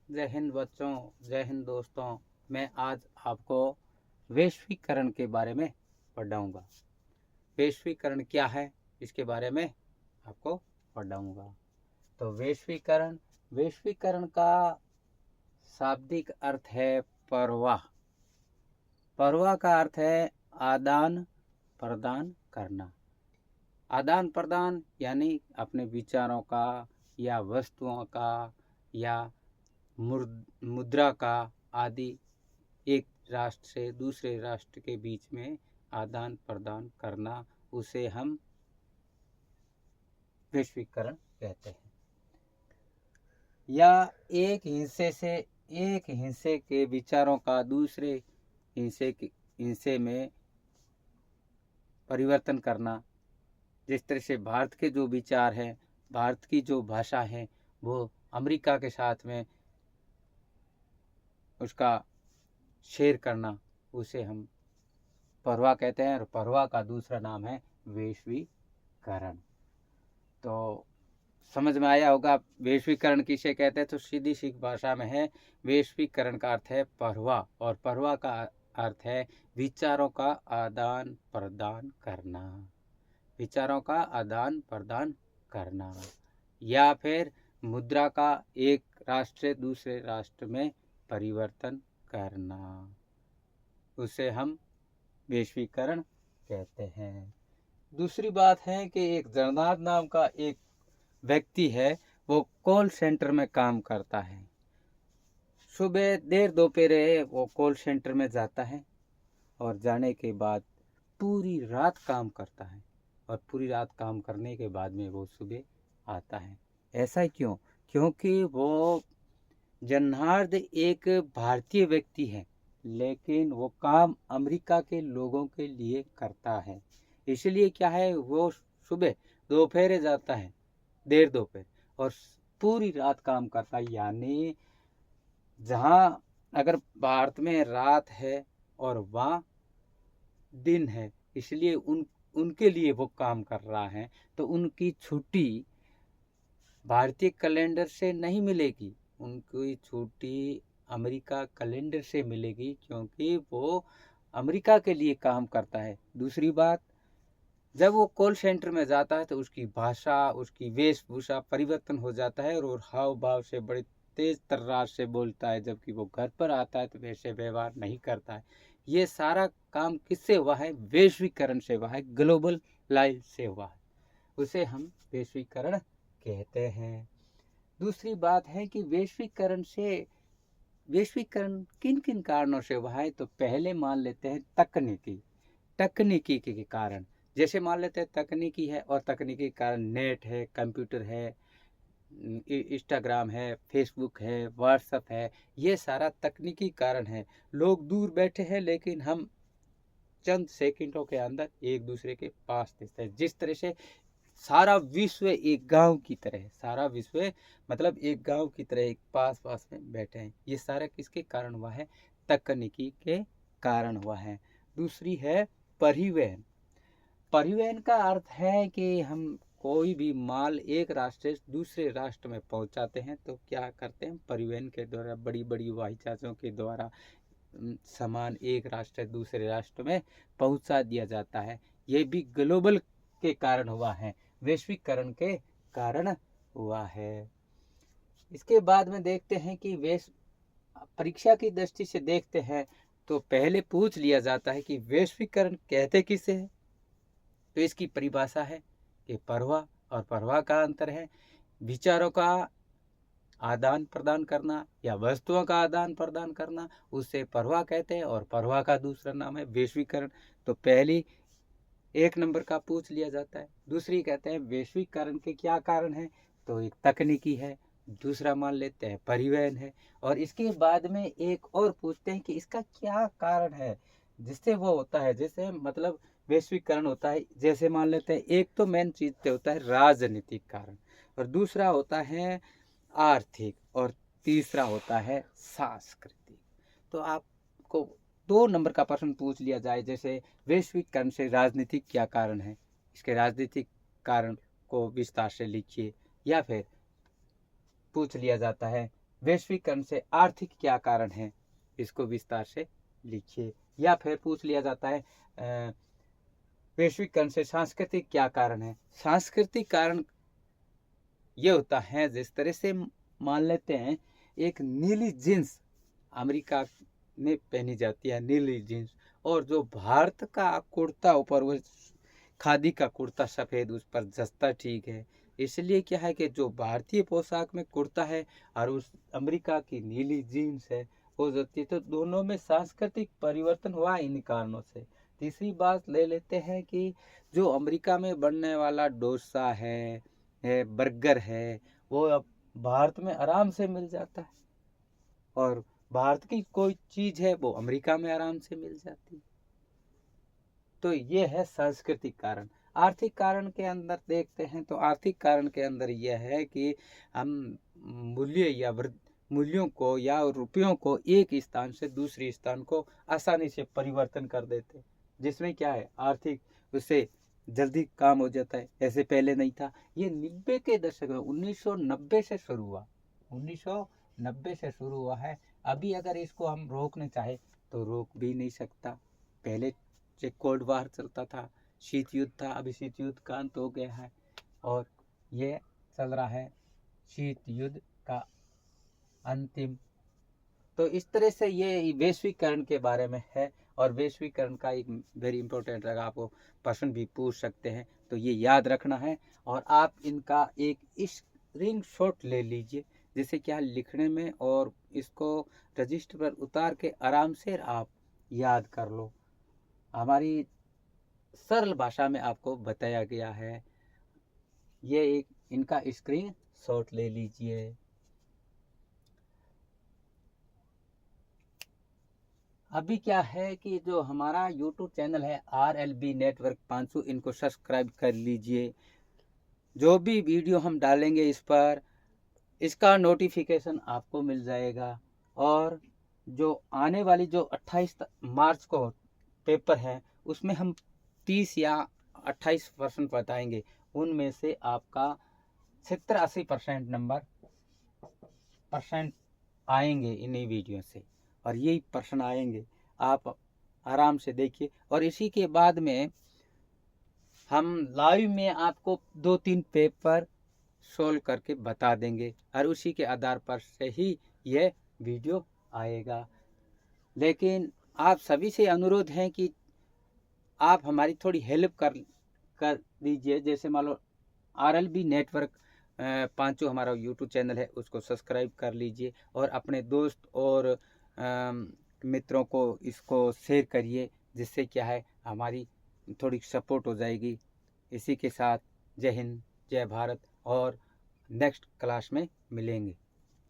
जय हिंद बच्चों, जय हिंद दोस्तों। मैं आज आपको वैश्वीकरण के बारे में पढ़ाऊँगा। वैश्वीकरण क्या है, इसके बारे में आपको पढ़ाऊँगा। तो वैश्वीकरण वैश्वीकरण का शाब्दिक अर्थ है प्रवाह। प्रवाह का अर्थ है आदान प्रदान करना। आदान प्रदान यानी अपने विचारों का या वस्तुओं का या मुद्रा का आदि एक राष्ट्र से दूसरे राष्ट्र के बीच में आदान प्रदान करना, उसे हम वैश्वीकरण कहते हैं। या एक हिस्से के विचारों का दूसरे हिस्से में परिवर्तन करना। जिस तरह से भारत के जो विचार हैं, भारत की जो भाषा है, वो अमेरिका के साथ में उसका शेयर करना, उसे हम प्रवाह कहते हैं। और प्रवाह का दूसरा नाम है वैश्वीकरण। तो समझ में आया होगा वैश्वीकरण किसे कहते हैं। तो सीधी सी भाषा में है, वैश्वीकरण का अर्थ है प्रवाह, और प्रवाह का अर्थ है विचारों का आदान प्रदान करना। विचारों का आदान प्रदान करना, या फिर मुद्रा का एक राष्ट्र से दूसरे राष्ट्र में परिवर्तन करना, उसे हम वैश्वीकरण कहते हैं। दूसरी बात है कि एक जगन्नाथ नाम का एक व्यक्ति है, वो कॉल सेंटर में काम करता है। सुबह देर दोपहर वो कॉल सेंटर में जाता है, और जाने के बाद पूरी रात काम करता है, और पूरी रात काम करने के बाद में वो सुबह आता है। ऐसा क्यों? क्योंकि वो जन्नार्द एक भारतीय व्यक्ति है, लेकिन वो काम अमेरिका के लोगों के लिए करता है। इसलिए क्या है, वो सुबह दोपहर जाता है, देर दोपहर, और पूरी रात काम करता है। यानी जहाँ अगर भारत में रात है और वहाँ दिन है, इसलिए उनके लिए वो काम कर रहा है। तो उनकी छुट्टी भारतीय कैलेंडर से नहीं मिलेगी, उनकी छुट्टी अमेरिका कैलेंडर से मिलेगी, क्योंकि वो अमेरिका के लिए काम करता है। दूसरी बात, जब वो कॉल सेंटर में जाता है तो उसकी भाषा, उसकी वेशभूषा परिवर्तन हो जाता है, और हाव भाव से बड़े तेज तर्रार से बोलता है। जबकि वो घर पर आता है तो वैसे व्यवहार नहीं करता है। ये सारा काम किससे हुआ है? वैश्वीकरण से हुआ है, ग्लोबल लाइफ से हुआ है, उसे हम वैश्वीकरण कहते हैं। दूसरी बात है कि वैश्वीकरण किन किन कारणों से हुआ है। तो पहले मान लेते हैं तकनीकी के कारण। जैसे मान लेते हैं तकनीकी है, और तकनीकी कारण नेट है, कंप्यूटर है, इंस्टाग्राम है, फेसबुक है, व्हाट्सएप है, ये सारा तकनीकी कारण है। लोग दूर बैठे हैं, लेकिन हम चंद सेकंडों के अंदर एक दूसरे के पास दिखते हैं। जिस तरह से सारा विश्व एक गांव की तरह है, सारा विश्व मतलब एक गांव की तरह एक पास पास में बैठे हैं। ये सारा किसके कारण हुआ है? तकनीकी के कारण हुआ है। दूसरी है परिवहन। परिवहन का अर्थ है कि हम कोई भी माल एक राष्ट्र से दूसरे राष्ट्र में पहुंचाते हैं, तो क्या करते हैं? परिवहन के द्वारा, बड़ी बड़ी हवाई जहाज़ों के द्वारा सामान एक राष्ट्र से दूसरे राष्ट्र में पहुंचा दिया जाता है। ये भी ग्लोबल के कारण हुआ है, वैश्वीकरण के कारण हुआ है। इसके बाद में देखते हैं कि परीक्षा की दृष्टि से देखते हैं, तो पहले पूछ लिया जाता है कि वैश्वीकरण कहते किसे हैं। तो इसकी परिभाषा है कि प्रवाह और प्रवाह का अंतर है विचारों का आदान प्रदान करना या वस्तुओं का आदान प्रदान करना, उसे प्रवाह कहते हैं। और प्रवाह का दूसरा नाम है वैश्वीकरण। तो पहली एक नंबर का पूछ लिया जाता है। दूसरी कहते हैं वैश्वीकरण के क्या कारण है, तो एक तकनीकी है, दूसरा मान लेते हैं परिवहन है, और इसके बाद में एक और पूछते हैं कि इसका क्या कारण है जिससे वो होता है, जैसे मतलब वैश्वीकरण होता है। जैसे मान लेते हैं, एक तो मेन चीज पे होता है राजनीतिक कारण, और दूसरा होता है आर्थिक, और तीसरा होता है सांस्कृतिक। तो आपको 2 नंबर का प्रश्न पूछ लिया जाए, जैसे वैश्वीकरण से राजनीतिक क्या कारण है, इसके राजनीतिक कारण को विस्तार से लिखिए। या फिर पूछ लिया जाता है वैश्वीकरण से आर्थिक क्या कारण है, इसको विस्तार से लिखिए। या फिर पूछ लिया जाता है वैश्वीकरण से सांस्कृतिक क्या कारण है। सांस्कृतिक कारण ये होता है, जिस तरह से मान लेते हैं एक नीली जींस अमेरिका में पहनी जाती है, नीली जींस, और जो भारत का कुर्ता ऊपर वो खादी का कुर्ता सफ़ेद उस पर जचता ठीक है। इसलिए क्या है कि जो भारतीय पोशाक में कुर्ता है और उस अमेरिका की नीली जीन्स है वो जचती है, तो दोनों में सांस्कृतिक परिवर्तन हुआ इन कारणों से। तीसरी बात ले लेते हैं कि जो अमेरिका में बनने वाला डोसा है बर्गर है, वो अब भारत में आराम से मिल जाता है, और भारत की कोई चीज़ है वो अमेरिका में आराम से मिल जाती है। तो ये है सांस्कृतिक कारण। आर्थिक कारण के अंदर देखते हैं तो आर्थिक कारण के अंदर यह है कि हम मूल्य या मूल्यों को या रुपयों को एक स्थान से दूसरे स्थान को आसानी से परिवर्तन कर देते हैं, जिसमें क्या है आर्थिक उससे जल्दी काम हो जाता है। ऐसे पहले नहीं था। ये 90 के दशक में 1990 से शुरू हुआ, 1990 से शुरू हुआ है। अभी अगर इसको हम रोकना चाहे तो रोक भी नहीं सकता। पहले कोल्ड वार चलता था, शीत युद्ध था, अभी शीत युद्ध का अंत हो गया है और ये चल रहा है शीत युद्ध का अंतिम। तो इस तरह से ये वैश्वीकरण के बारे में है। और वैश्वीकरण का एक वेरी इंपॉर्टेंट अगर आपको प्रश्न भी पूछ सकते हैं तो ये याद रखना है, और आप इनका एक स्क्रीनशॉट ले लीजिए, जिससे क्या लिखने में और इसको रजिस्टर पर उतार के आराम से आप याद कर लो। हमारी सरल भाषा में आपको बताया गया है। ये एक इनका स्क्रीन शॉट ले लीजिए। अभी क्या है कि जो हमारा YouTube चैनल है RLB नेटवर्क 500, इनको सब्सक्राइब कर लीजिए। जो भी वीडियो हम डालेंगे इस पर इसका नोटिफिकेशन आपको मिल जाएगा। और जो आने वाली जो 28 मार्च को पेपर है उसमें हम 30 या 28% बताएंगे। उनमें से आपका 70-80% नंबर आएंगे इन्हीं वीडियो से, और यही प्रश्न आएंगे। आप आराम से देखिए, और इसी के बाद में हम लाइव में आपको 2-3 पेपर सोल्व करके बता देंगे, और उसी के आधार पर से ही यह वीडियो आएगा। लेकिन आप सभी से अनुरोध है कि आप हमारी थोड़ी हेल्प कर दीजिए। जैसे मान लो RLB नेटवर्क 500 हमारा यूट्यूब चैनल है, उसको सब्सक्राइब कर लीजिए और अपने दोस्त और मित्रों को इसको शेयर करिए, जिससे क्या है हमारी थोड़ी सपोर्ट हो जाएगी। इसी के साथ जय हिंद, जय भारत, और नेक्स्ट क्लास में मिलेंगे।